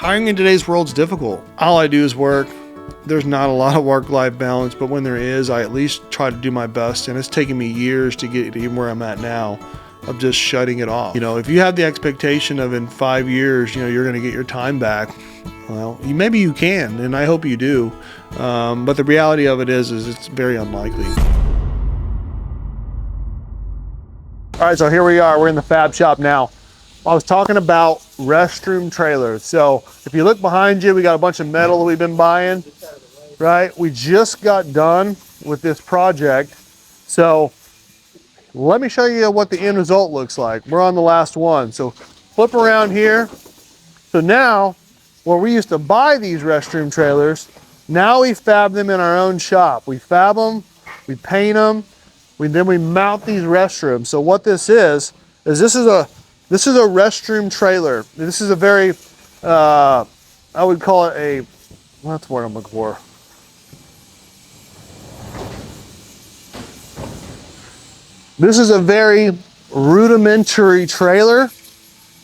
Hiring in today's world is difficult. All I do is work. There's not a lot of work-life balance, but when there is, I at least try to do my best. And it's taken me years to get even where I'm at now of just shutting it off. If you have the expectation of in 5 years, you're going to get your time back, well, maybe you can, and I hope you do. But the reality of it is it's very unlikely. All right, so here we are. We're in the fab shop now. I was talking about restroom trailers. So if you look behind you, we got a bunch of metal that we've been buying, right? We just got done with this project. So let me show you what the end result looks like. We're on the last one. So flip around here. So now, where we used to buy these restroom trailers, now we fab them in our own shop. We fab them, we paint them, then we mount these restrooms. So what this is this is a restroom trailer. This is a very, I would call it what's the word I'm looking for? This is a very rudimentary trailer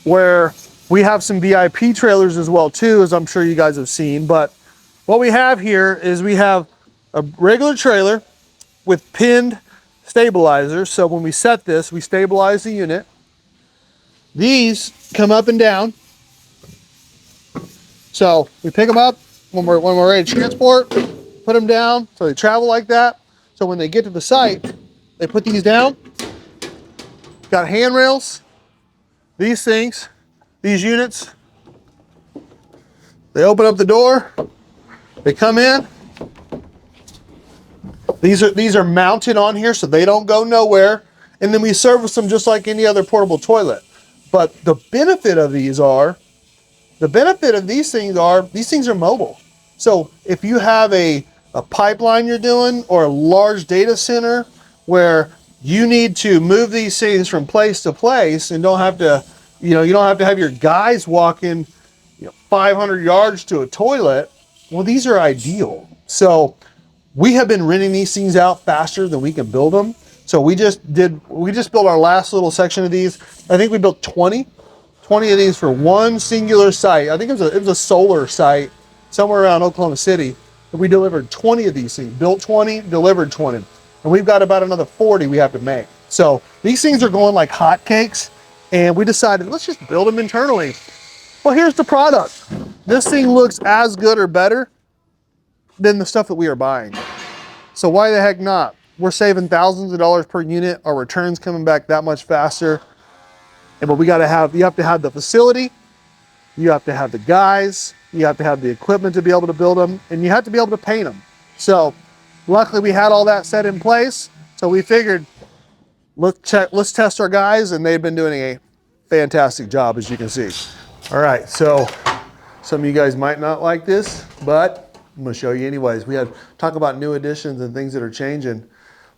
where we have some VIP trailers as well too, as I'm sure you guys have seen. But what we have here is we have a regular trailer with pinned stabilizers. So when we set this, we stabilize the unit. These come up and down. So we pick them up when we're ready to transport, put them down so they travel like that. So when they get to the site, they put these down. Got handrails. These things, these units, they open up the door. They come in. These are mounted on here so they don't go nowhere. And then we service them just like any other portable toilet. But the benefit of these things are mobile. So if you have a pipeline you're doing or a large data center where you need to move these things from place to place and don't have to, you don't have to have your guys walking 500 yards to a toilet, well, these are ideal. So we have been renting these things out faster than we can build them. So we just built our last little section of these. I think we built 20 of these for one singular site. I think it was a solar site somewhere around Oklahoma City. And we delivered 20 of these things, built 20, delivered 20. And we've got about another 40 we have to make. So these things are going like hotcakes. And we decided, let's just build them internally. Well, here's the product. This thing looks as good or better than the stuff that we are buying. So why the heck not? We're saving thousands of dollars per unit. Our return's coming back that much faster. But you have to have the facility, you have to have the guys, you have to have the equipment to be able to build them, and you have to be able to paint them. So luckily we had all that set in place. So we figured, let's test our guys, and they've been doing a fantastic job, as you can see. All right, so some of you guys might not like this, but I'm gonna show you anyways. We had talk about new additions and things that are changing.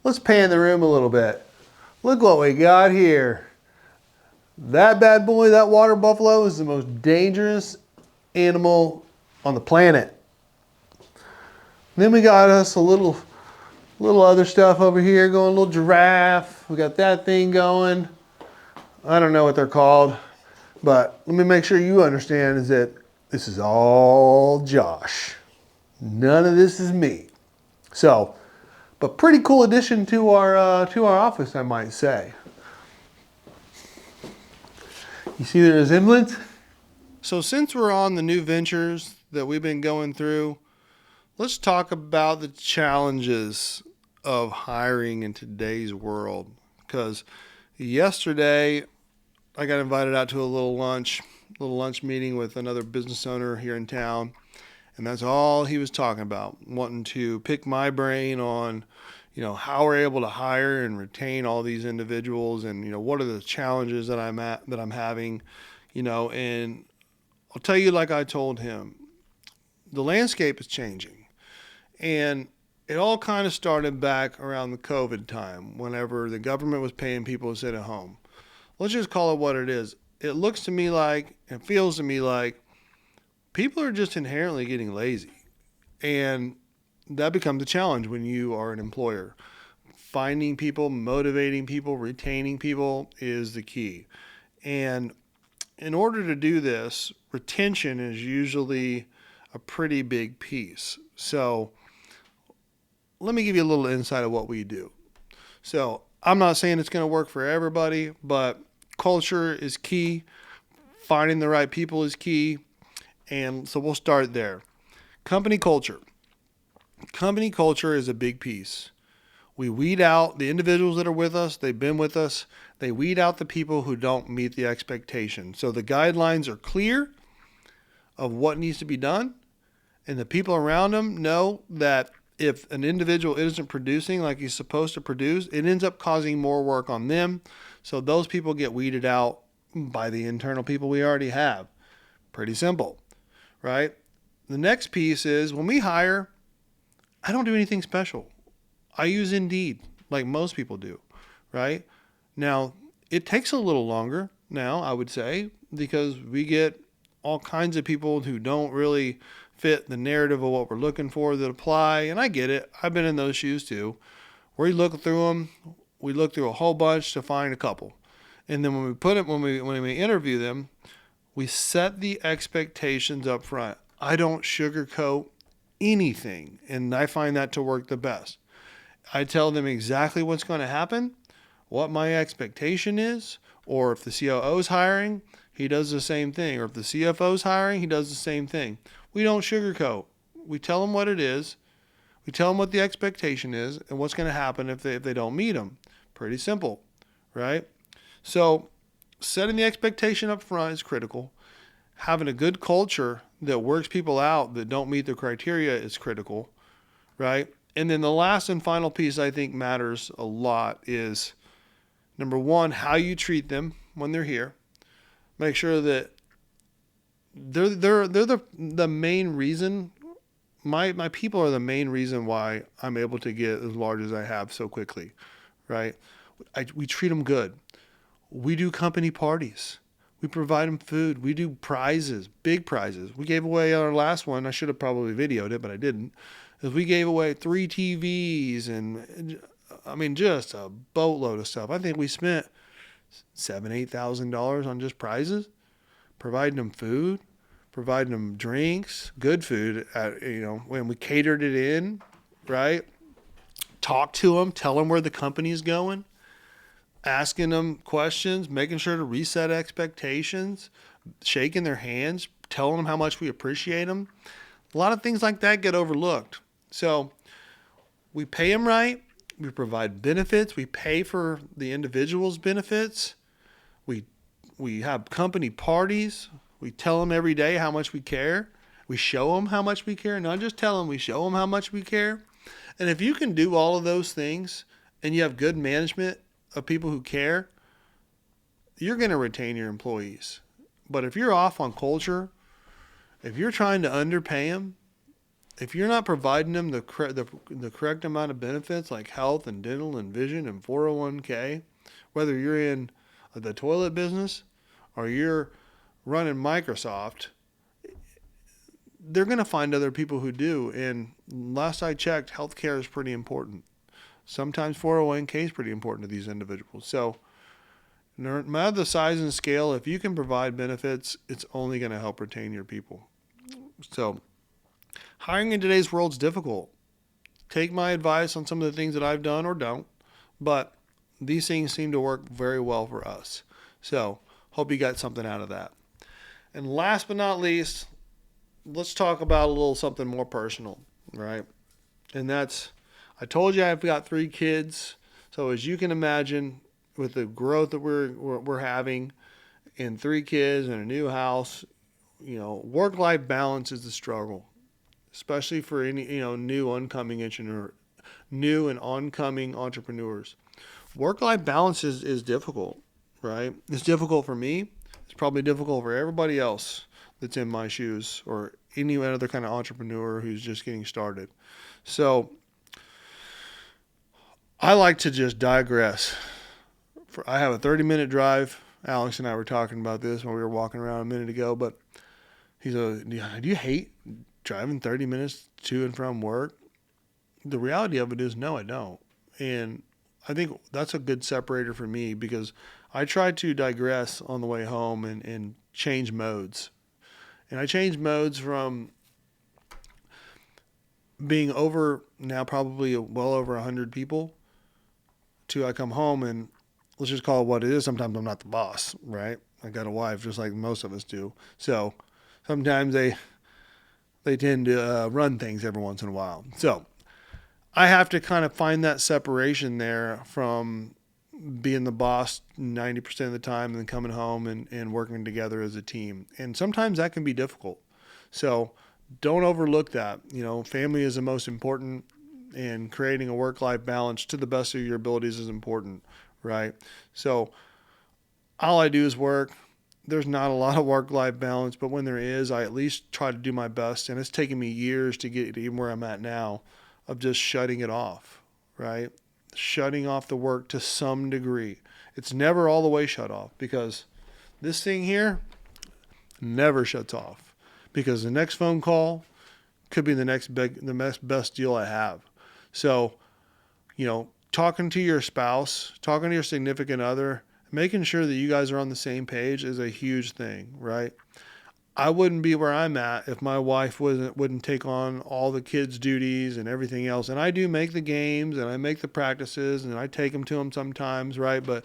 Let's pan the room a little bit. Look what we got here. That bad boy, that water buffalo, is the most dangerous animal on the planet. Then we got us a little other stuff over here going, a little giraffe. We got that thing going. I don't know what they're called, but let me make sure you understand is that this is all Josh. None of this is me. So, but pretty cool addition to our office, I might say. You see the resemblance? So since we're on the new ventures that we've been going through, let's talk about the challenges of hiring in today's world. Because yesterday I got invited out to a little lunch meeting with another business owner here in town. And that's all he was talking about, wanting to pick my brain on how we're able to hire and retain all these individuals, and what are the challenges that I'm having, and I'll tell you, like I told him, the landscape is changing, and it all kind of started back around the COVID time, whenever the government was paying people to sit at home. Let's just call it what it is. It looks to me like, and feels to me like, people are just inherently getting lazy, and that becomes a challenge when you are an employer. Finding people, motivating people, retaining people is the key. And in order to do this, retention is usually a pretty big piece. So let me give you a little insight of what we do. So I'm not saying it's going to work for everybody, but culture is key. Finding the right people is key. And so we'll start there. Company culture. Company culture is a big piece. We weed out the individuals that are with us. They've been with us. They weed out the people who don't meet the expectation. So the guidelines are clear of what needs to be done. And the people around them know that if an individual isn't producing like he's supposed to produce, it ends up causing more work on them. So those people get weeded out by the internal people we already have. Pretty simple, right? The next piece is when we hire, I don't do anything special. I use Indeed like most people do, right? Now, it takes a little longer now, I would say, because we get all kinds of people who don't really fit the narrative of what we're looking for that apply. And I get it. I've been in those shoes too. We look through them. We look through a whole bunch to find a couple. And then when we interview them, we set the expectations up front. I don't sugarcoat anything. And I find that to work the best. I tell them exactly what's going to happen, what my expectation is, or if the COO is hiring, he does the same thing. Or if the CFO is hiring, he does the same thing. We don't sugarcoat. We tell them what it is. We tell them what the expectation is and what's going to happen if they don't meet them. Pretty simple, right? So setting the expectation up front is critical. Having a good culture that works people out that don't meet the criteria is critical, right? And then the last and final piece I think matters a lot is, number one, how you treat them when they're here. Make sure that they're the main reason. My people are the main reason why I'm able to get as large as I have so quickly, right? We treat them good. We do company parties. We provide them food. We do prizes, big prizes. We gave away our last one. I should have probably videoed it, but I didn't. Is we gave away 3 TVs and I mean just a boatload of stuff. I think we spent $7,000-8,000 on just prizes, providing them food, providing them drinks, good food. When we catered it in, right? Talk to them, tell them where the company is going, asking them questions, making sure to reset expectations, shaking their hands, telling them how much we appreciate them. A lot of things like that get overlooked. So we pay them right. We provide benefits. We pay for the individual's benefits. We have company parties. We tell them every day how much we care. We show them how much we care. Not just tell them, we show them how much we care. And if you can do all of those things and you have good management of people who care, you're going to retain your employees. But if you're off on culture, if you're trying to underpay them, if you're not providing them the correct amount of benefits like health and dental and vision and 401k, whether you're in the toilet business or you're running Microsoft, they're going to find other people who do. And last I checked, healthcare is pretty important. Sometimes 401k is pretty important to these individuals. So no matter the size and scale, if you can provide benefits, it's only going to help retain your people. So hiring in today's world is difficult. Take my advice on some of the things that I've done or don't, but these things seem to work very well for us. So hope you got something out of that. And last but not least, let's talk about a little something more personal, right? And that's, I told you I've got 3 kids. So as you can imagine, with the growth that we're having and 3 kids and a new house, work-life balance is the struggle, especially for any, new and oncoming entrepreneurs. Work-life balance is difficult, right? It's difficult for me. It's probably difficult for everybody else that's in my shoes or any other kind of entrepreneur who's just getting started. So I like to just digress. I have a 30-minute drive. Alex and I were talking about this when we were walking around a minute ago, but he's do you hate driving 30 minutes to and from work? The reality of it is, no, I don't. And I think that's a good separator for me because I try to digress on the way home and change modes. And I changed modes from being over now probably well over 100 people to I come home and let's just call it what it is. Sometimes I'm not the boss, right? I got a wife just like most of us do. So sometimes they tend to run things every once in a while. So I have to kind of find that separation there from being the boss 90% of the time and then coming home and working together as a team. And sometimes that can be difficult. So don't overlook that. Family is the most important, and creating a work-life balance to the best of your abilities is important, right? So all I do is work. There's not a lot of work-life balance, but when there is, I at least try to do my best. And it's taken me years to get to even where I'm at now of just shutting it off, right? Shutting off the work to some degree. It's never all the way shut off, because this thing here never shuts off, because the next phone call could be the next best deal I have. So, talking to your spouse, talking to your significant other, making sure that you guys are on the same page is a huge thing, right? I wouldn't be where I'm at if my wife wouldn't take on all the kids' duties and everything else. And I do make the games and I make the practices and I take them to them sometimes, right? But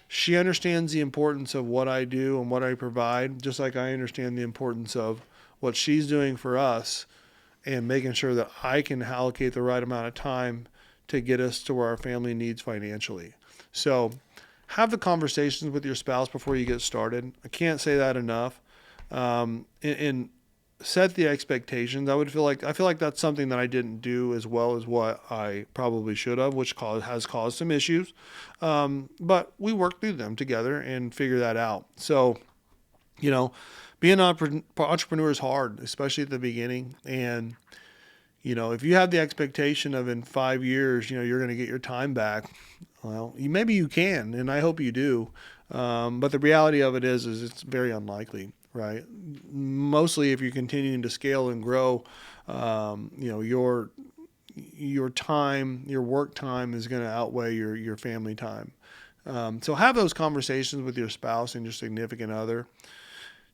she understands the importance of what I do and what I provide, just like I understand the importance of what she's doing for us and making sure that I can allocate the right amount of time to get us to where our family needs financially. So have the conversations with your spouse before you get started. I can't say that enough. And set the expectations. I feel like that's something that I didn't do as well as what I probably should have, which has caused some issues. But we worked through them together and figure that out. So, being an entrepreneur is hard, especially at the beginning. And, if you have the expectation of in 5 years, you're going to get your time back, well, maybe you can, and I hope you do. But the reality of it is it's very unlikely. Right. Mostly if you're continuing to scale and grow, your time, your work time is going to outweigh your family time. So have those conversations with your spouse and your significant other.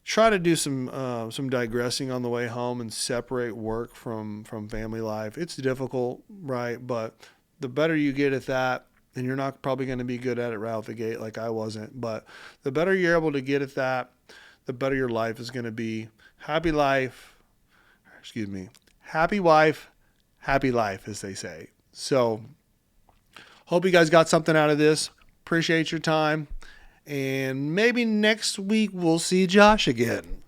Try to do some digressing on the way home and separate work from family life. It's difficult, right? But the better you get at that, and you're not probably going to be good at it right out the gate like I wasn't, but the better you're able to get at that, the better your life is going to be. Happy wife, happy life, as they say. So hope you guys got something out of this. Appreciate your time. And maybe next week we'll see Josh again.